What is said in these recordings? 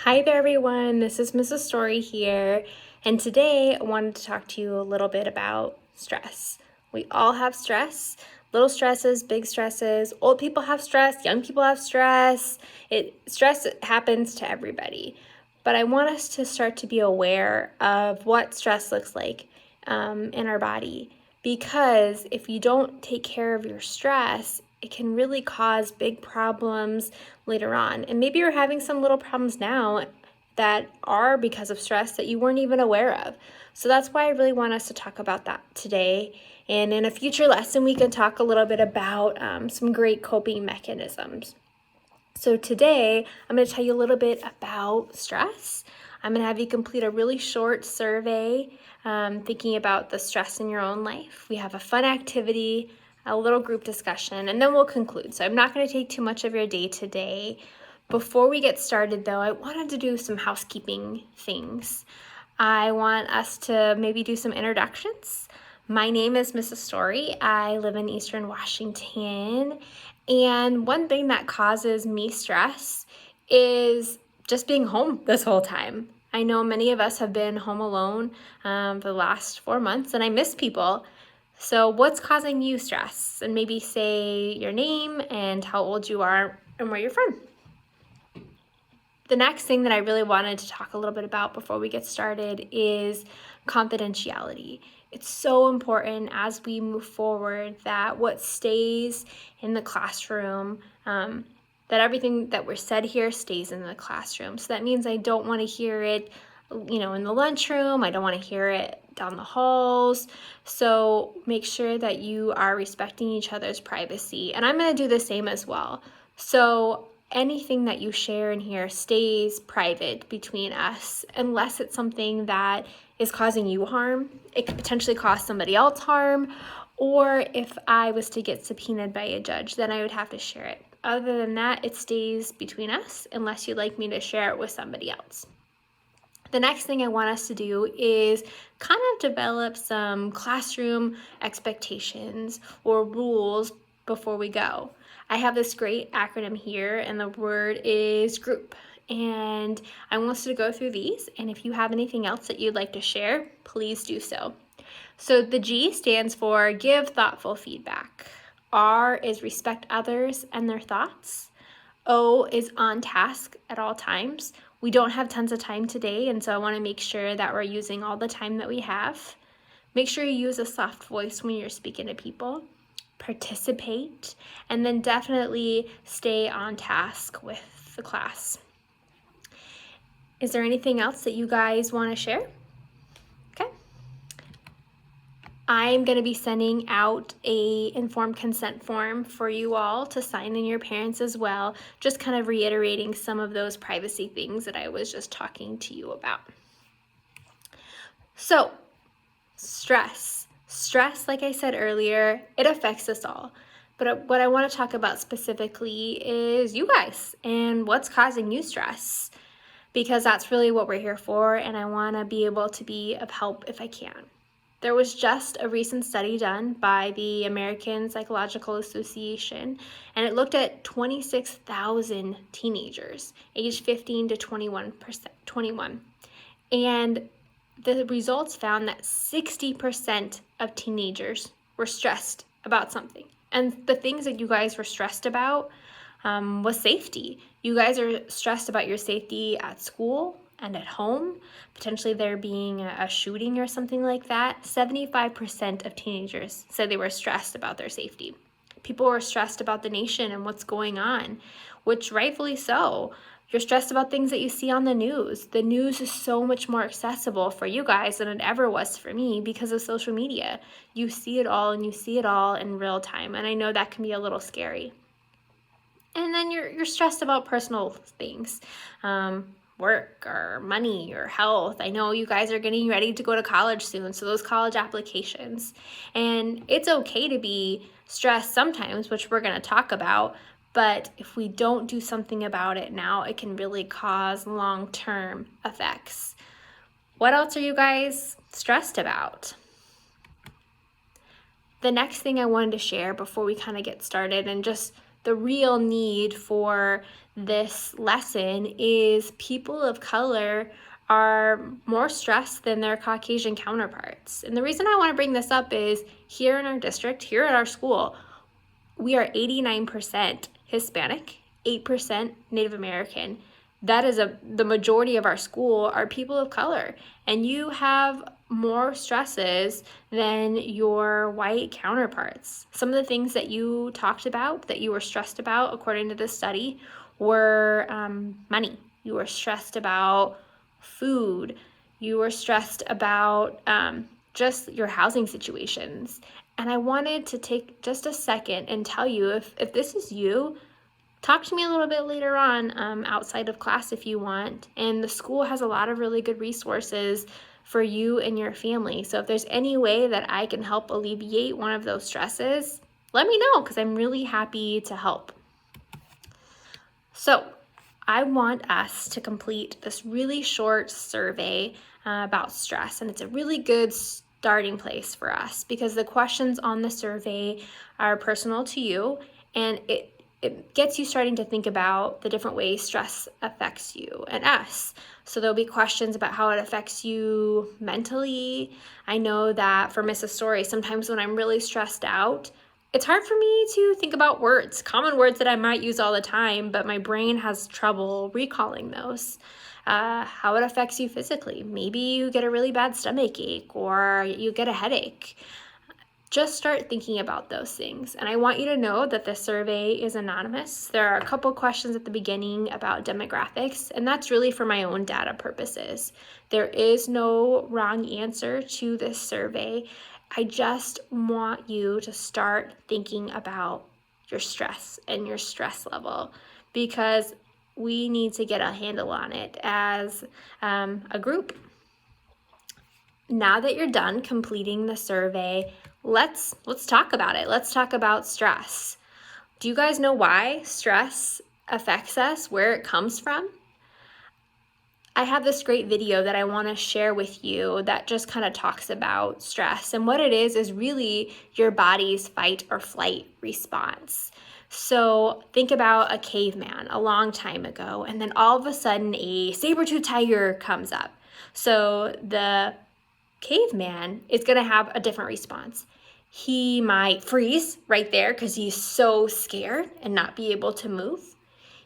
Hi there, everyone. This is Mrs. Story here, and today I wanted to talk to you a little bit about stress. We all have stress, little stresses, big stresses. Old people have stress, young people have stress. Stress happens to everybody, but I want us to start to be aware of what stress looks like in our body, because if you don't take care of your stress, it can really cause big problems later on. And maybe you're having some little problems now that are because of stress that you weren't even aware of. So that's why I really want us to talk about that today. And in a future lesson, we can talk a little bit about some great coping mechanisms. So today, I'm going to tell you a little bit about stress. I'm going to have you complete a really short survey thinking about the stress in your own life. We have a fun activity, a little group discussion, and then we'll conclude. So I'm not going to take too much of your day today. Before we get started, though, I wanted to do some housekeeping things. I want us to maybe do some introductions. My name is Mrs. Story. I live in Eastern Washington. And one thing that causes me stress is just being home this whole time. I know many of us have been home alone for the last 4 months, and I miss people. So what's causing you stress? And maybe say your name and how old you are and where you're from. The next thing that I really wanted to talk a little bit about before we get started is confidentiality. It's so important as we move forward that what stays in the classroom, that everything that we're said here stays in the classroom. So that means I don't want to hear it, in the lunchroom. I don't want to hear it down the halls. So make sure that you are respecting each other's privacy. And I'm going to do the same as well. So anything that you share in here stays private between us unless it's something that is causing you harm. It could potentially cause somebody else harm, or if I was to get subpoenaed by a judge, then I would have to share it. Other than that, it stays between us unless you'd like me to share it with somebody else. The next thing I want us to do is kind of develop some classroom expectations or rules before we go. I have this great acronym here, and the word is GROUP. And I want us to go through these, and if you have anything else that you'd like to share, please do so. So the G stands for give thoughtful feedback. R is respect others and their thoughts. O is on task at all times. We don't have tons of time today, and so I want to make sure that we're using all the time that we have. Make sure you use a soft voice when you're speaking to people. Participate, and then definitely stay on task with the class. Is there anything else that you guys want to share? Okay. I'm going to be sending out a informed consent form for you all to sign in, your parents as well, just kind of reiterating some of those privacy things that I was just talking to you about. So, stress, like I said earlier, it affects us all. But what I want to talk about specifically is you guys and what's causing you stress, because that's really what we're here for, and I want to be able to be of help if I can. There was just a recent study done by the American Psychological Association, and it looked at 26,000 teenagers aged 15 to 21. And the results found that 60% of teenagers were stressed about something. And the things that you guys were stressed about was safety. You guys are stressed about your safety at school and at home, potentially there being a shooting or something like that. 75% of teenagers said they were stressed about their safety. People were stressed about the nation and what's going on, which rightfully so. You're stressed about things that you see on the news. The news is so much more accessible for you guys than it ever was for me because of social media. You see it all, and you see it all in real time, and I know that can be a little scary. And then you're stressed about personal things, work or money or health. I know you guys are getting ready to go to college soon, so those college applications. And it's okay to be stressed sometimes, which we're going to talk about, but if we don't do something about it now, it can really cause long-term effects. What else are you guys stressed about? The next thing I wanted to share before we kind of get started and just the real need for this lesson is people of color are more stressed than their Caucasian counterparts. And the reason I want to bring this up is here in our district, here at our school, we are 89% Hispanic, 8% Native American. That is the majority of our school are people of color. And you have more stresses than your white counterparts. Some of the things that you talked about, that you were stressed about, according to this study, were money. You were stressed about food. You were stressed about just your housing situations. And I wanted to take just a second and tell you, if this is you, talk to me a little bit later on outside of class if you want. And the school has a lot of really good resources for you and your family. So if there's any way that I can help alleviate one of those stresses, let me know, because I'm really happy to help. So I want us to complete this really short survey about stress, and it's a really good starting place for us because the questions on the survey are personal to you, and it gets you starting to think about the different ways stress affects you and us. So there'll be questions about how it affects you mentally. I know that for Mrs. Story, sometimes when I'm really stressed out, it's hard for me to think about words, common words that I might use all the time, but my brain has trouble recalling those. How it affects you physically. Maybe you get a really bad stomach ache or you get a headache. Just start thinking about those things. And I want you to know that the survey is anonymous. There are a couple questions at the beginning about demographics, and that's really for my own data purposes. There is no wrong answer to this survey. I just want you to start thinking about your stress and your stress level, because we need to get a handle on it as a group. Now that you're done completing the survey, let's talk about it. Let's talk about stress. Do you guys know why stress affects us, where it comes from? I have this great video that I want to share with you that just kind of talks about stress. And what it is really your body's fight or flight response. So think about a caveman a long time ago, and then all of a sudden a saber-toothed tiger comes up. So the caveman is going to have a different response. He might freeze right there because he's so scared and not be able to move.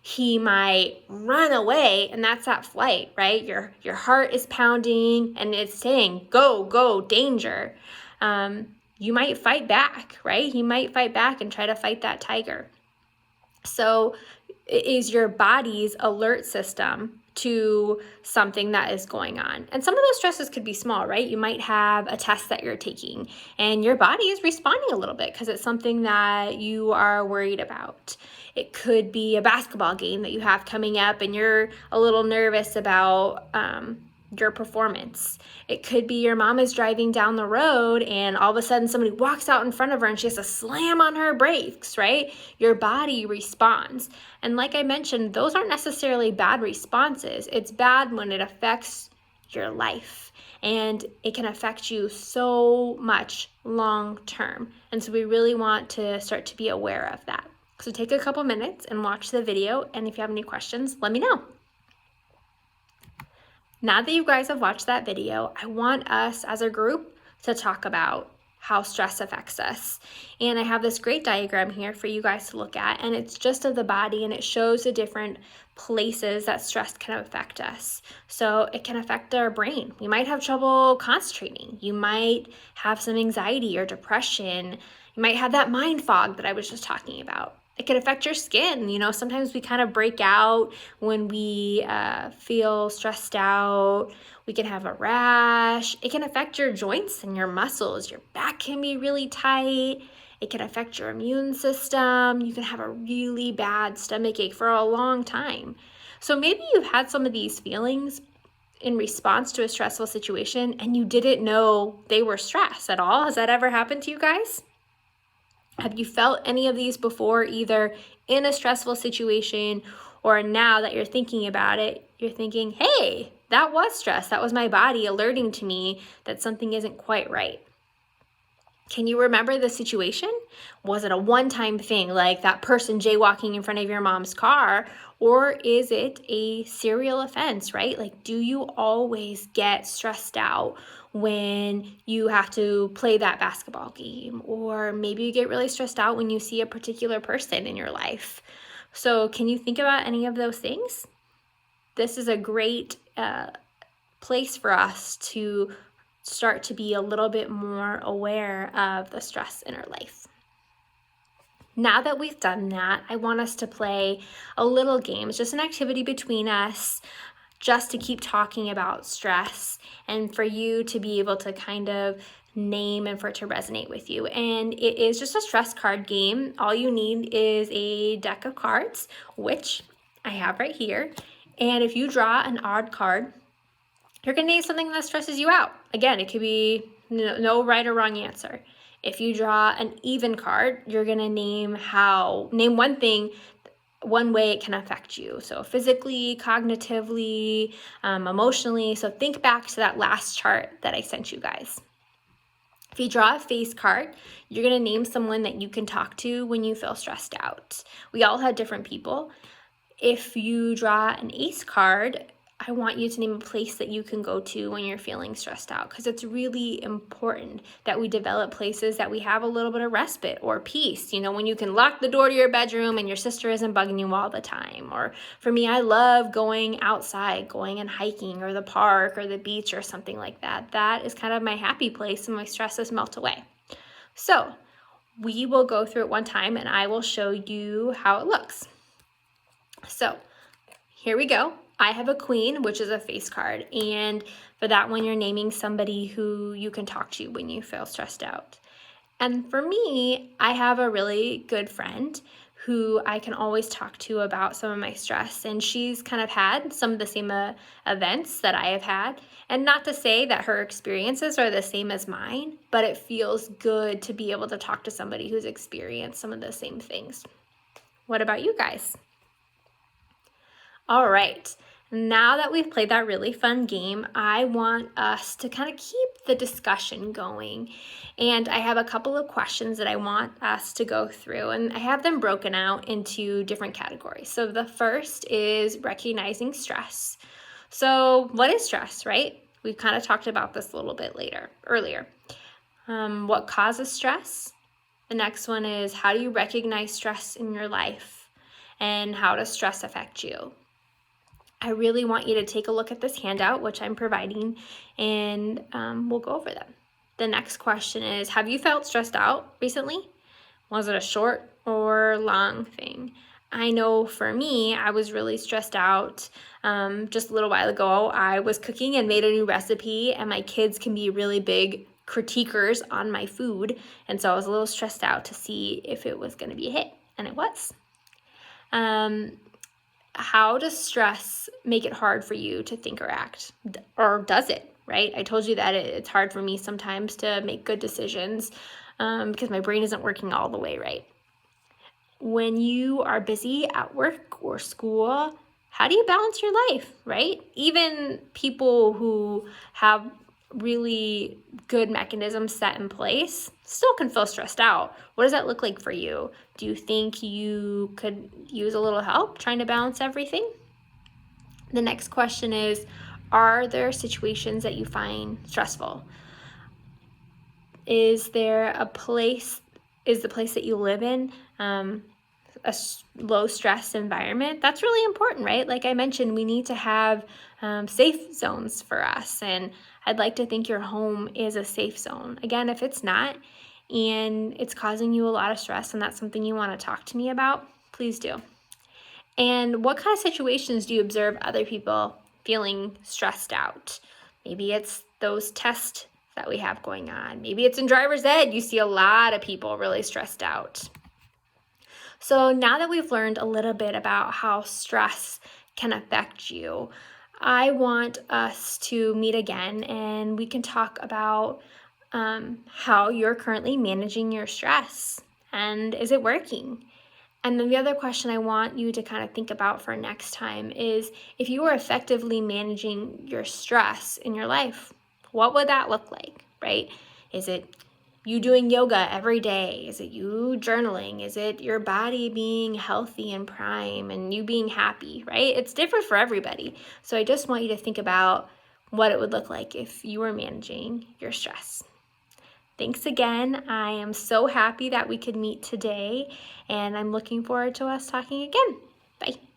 He might run away, and that's that flight, right? Your heart is pounding and it's saying, go, go, danger. You might fight back, right? He might fight back and try to fight that tiger. So it is your body's alert system to something that is going on. And some of those stresses could be small, right? You might have a test that you're taking and your body is responding a little bit because it's something that you are worried about. It could be a basketball game that you have coming up and you're a little nervous about your performance. It could be your mom is driving down the road and all of a sudden somebody walks out in front of her and she has to slam on her brakes, right? Your body responds. And like I mentioned, those aren't necessarily bad responses. It's bad when it affects your life, and it can affect you so much long term. And so we really want to start to be aware of that. So take a couple minutes and watch the video, and if you have any questions, let me know. Now that you guys have watched that video, I want us as a group to talk about how stress affects us. And I have this great diagram here for you guys to look at, and it's just of the body, and it shows the different places that stress can affect us. So it can affect our brain. We might have trouble concentrating. You might have some anxiety or depression. You might have that mind fog that I was just talking about. It can affect your skin. You know, sometimes we kind of break out when we feel stressed out. We can have a rash. It can affect your joints and your muscles. Your back can be really tight. It can affect your immune system. You can have a really bad stomach ache for a long time. So maybe you've had some of these feelings in response to a stressful situation and you didn't know they were stress at all. Has that ever happened to you guys? Have you felt any of these before, either in a stressful situation or now that you're thinking about it, you're thinking, hey, that was stress. That was my body alerting to me that something isn't quite right. Can you remember the situation? Was it a one-time thing, like that person jaywalking in front of your mom's car? Or is it a serial offense, right? Like, do you always get stressed out when you have to play that basketball game? Or maybe you get really stressed out when you see a particular person in your life. So can you think about any of those things? This is a great place for us to start to be a little bit more aware of the stress in our life. Now that we've done that, I want us to play a little game. It's just an activity between us, just to keep talking about stress and for you to be able to kind of name and for it to resonate with you. And it is just a stress card game. All you need is a deck of cards, which I have right here. And if you draw an odd card, you're going to name something that stresses you out. Again, it could be no right or wrong answer. If you draw an even card, you're going to name one thing, one way it can affect you. So physically, cognitively, emotionally. So think back to that last chart that I sent you guys. If you draw a face card, you're going to name someone that you can talk to when you feel stressed out. We all have different people. If you draw an ace card, I want you to name a place that you can go to when you're feeling stressed out, because it's really important that we develop places that we have a little bit of respite or peace. When you can lock the door to your bedroom and your sister isn't bugging you all the time. Or for me, I love going outside, going and hiking, or the park or the beach or something like that. That is kind of my happy place and my stresses melt away. So we will go through it one time and I will show you how it looks. So here we go. I have a queen, which is a face card. And for that one, you're naming somebody who you can talk to when you feel stressed out. And for me, I have a really good friend who I can always talk to about some of my stress. And she's kind of had some of the same events that I have had. And not to say that her experiences are the same as mine, but it feels good to be able to talk to somebody who's experienced some of the same things. What about you guys? All right, now that we've played that really fun game, I want us to kind of keep the discussion going. And I have a couple of questions that I want us to go through, and I have them broken out into different categories. So the first is recognizing stress. So what is stress, right? We've kind of talked about this a little bit earlier. What causes stress? The next one is, how do you recognize stress in your life? And how does stress affect you? I really want you to take a look at this handout, which I'm providing, and we'll go over them. The next question is, have you felt stressed out recently? Was it a short or long thing? I know for me, I was really stressed out just a little while ago. I was cooking and made a new recipe, and my kids can be really big critiquers on my food, and so I was a little stressed out to see if it was going to be a hit, and it was. How does stress make it hard for you to think or act? Or does it, right? I told you that it's hard for me sometimes to make good decisions because my brain isn't working all the way right. When you are busy at work or school, how do you balance your life, right? Even people who have really good mechanisms set in place still can feel stressed out. What does that look like for you? Do you think you could use a little help trying to balance everything? The next question is, are there situations that you find stressful? Is the place that you live in a low stress environment? That's really important, right? Like I mentioned, we need to have safe zones for us, and I'd like to think your home is a safe zone. Again, if it's not and it's causing you a lot of stress and that's something you want to talk to me about, please do. And what kind of situations do you observe other people feeling stressed out? Maybe it's those tests that we have going on. Maybe it's in driver's ed. You see a lot of people really stressed out. So now that we've learned a little bit about how stress can affect you, I want us to meet again and we can talk about how you're currently managing your stress and is it working? And then the other question I want you to kind of think about for next time is, if you are effectively managing your stress in your life, what would that look like, right? Is it you doing yoga every day? Is it you journaling? Is it your body being healthy and prime and you being happy, right? It's different for everybody. So I just want you to think about what it would look like if you were managing your stress. Thanks again. I am so happy that we could meet today, and I'm looking forward to us talking again. Bye.